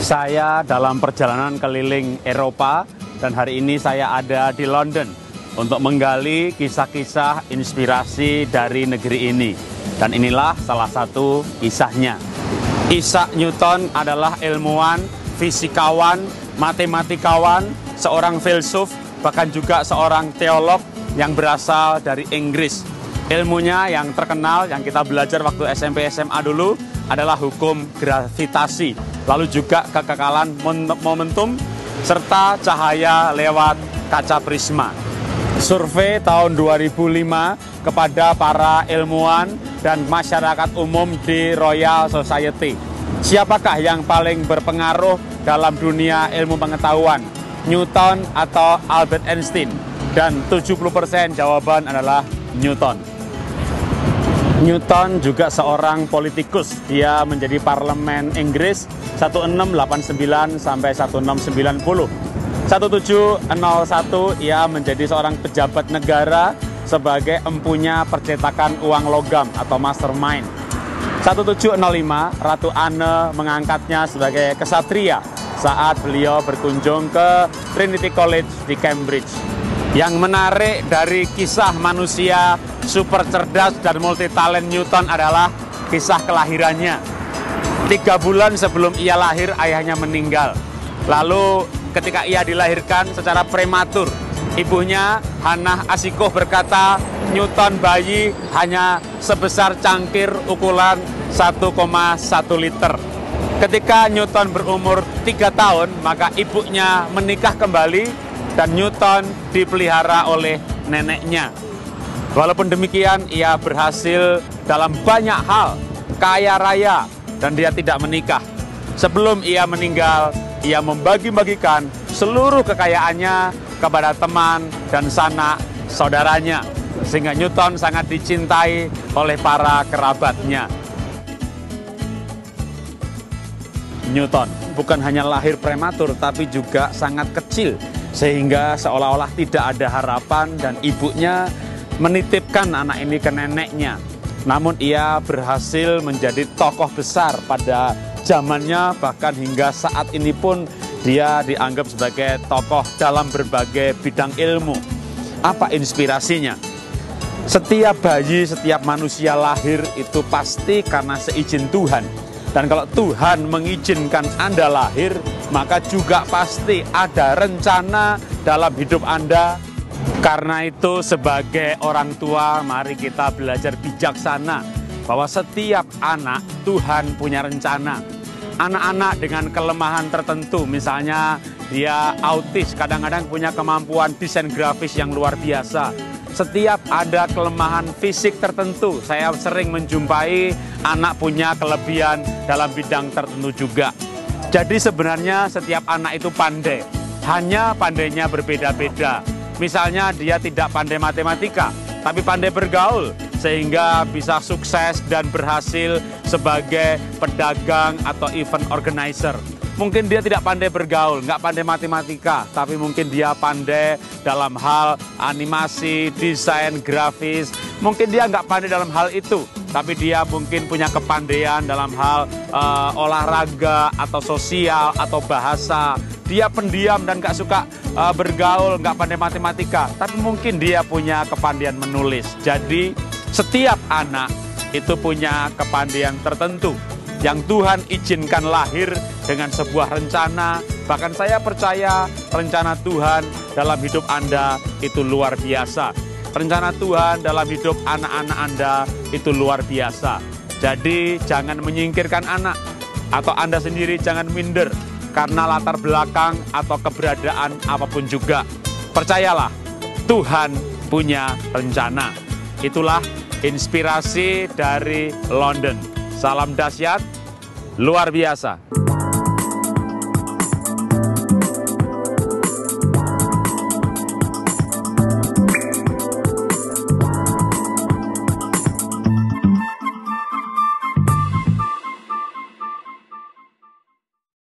Saya dalam perjalanan keliling Eropa dan hari ini saya ada di London untuk menggali kisah-kisah inspirasi dari negeri ini. Dan inilah salah satu kisahnya. Isaac Newton adalah ilmuwan, fisikawan, matematikawan, seorang filsuf, bahkan juga seorang teolog yang berasal dari Inggris. Ilmunya yang terkenal, yang kita belajar waktu SMP SMA dulu adalah hukum gravitasi, lalu juga kekekalan momentum, serta cahaya lewat kaca prisma. Survei tahun 2005 kepada para ilmuwan dan masyarakat umum di Royal Society. Siapakah yang paling berpengaruh dalam dunia ilmu pengetahuan? Newton atau Albert Einstein? Dan 70% jawaban adalah Newton. Newton juga seorang politikus. Dia menjadi parlemen Inggris 1689 sampai 1690. 1701 ia menjadi seorang pejabat negara sebagai empunya percetakan uang logam atau mastermind. 1705 Ratu Anne mengangkatnya sebagai kesatria saat beliau berkunjung ke Trinity College di Cambridge. Yang menarik dari kisah manusia super cerdas dan multitalent Newton adalah kisah kelahirannya. 3 bulan sebelum ia lahir, ayahnya meninggal. Lalu ketika ia dilahirkan secara prematur, ibunya Hannah Asikow berkata, Newton bayi hanya sebesar cangkir ukuran 1,1 liter. Ketika Newton berumur 3 tahun, maka ibunya menikah kembali dan Newton dipelihara oleh neneknya. Walaupun demikian, ia berhasil dalam banyak hal, kaya raya, dan dia tidak menikah. Sebelum ia meninggal, ia membagi-bagikan seluruh kekayaannya kepada teman dan sanak saudaranya, sehingga Newton sangat dicintai oleh para kerabatnya. Newton bukan hanya lahir prematur, tapi juga sangat kecil, sehingga seolah-olah tidak ada harapan dan ibunya menitipkan anak ini ke neneknya. Namun ia berhasil menjadi tokoh besar pada zamannya, bahkan hingga saat ini pun dia dianggap sebagai tokoh dalam berbagai bidang ilmu. Apa inspirasinya? Setiap bayi, setiap manusia lahir itu pasti karena seizin Tuhan. Dan kalau Tuhan mengizinkan Anda lahir, maka juga pasti ada rencana dalam hidup Anda. Karena itu sebagai orang tua, mari kita belajar bijaksana bahwa setiap anak Tuhan punya rencana. Anak-anak dengan kelemahan tertentu, misalnya dia autis, kadang-kadang punya kemampuan desain grafis yang luar biasa. Setiap ada kelemahan fisik tertentu, saya sering menjumpai anak punya kelebihan dalam bidang tertentu juga. Jadi sebenarnya setiap anak itu pandai, hanya pandainya berbeda-beda. Misalnya dia tidak pandai matematika, tapi pandai bergaul, sehingga bisa sukses dan berhasil sebagai pedagang atau event organizer. Mungkin dia tidak pandai bergaul, nggak pandai matematika, tapi mungkin dia pandai dalam hal animasi, desain, grafis. Mungkin dia nggak pandai dalam hal itu, tapi dia mungkin punya kepandaian dalam hal olahraga atau sosial atau bahasa. Dia pendiam dan nggak suka bergaul, nggak pandai matematika, tapi mungkin dia punya kepandaian menulis. Jadi setiap anak itu punya kepandaian tertentu yang Tuhan izinkan lahir dengan sebuah rencana. Bahkan saya percaya rencana Tuhan dalam hidup Anda itu luar biasa. Rencana Tuhan dalam hidup anak-anak Anda itu luar biasa. Jadi jangan menyingkirkan anak, atau Anda sendiri jangan minder karena latar belakang atau keberadaan apapun juga. Percayalah, Tuhan punya rencana. Itulah inspirasi dari London. Salam dahsyat, luar biasa.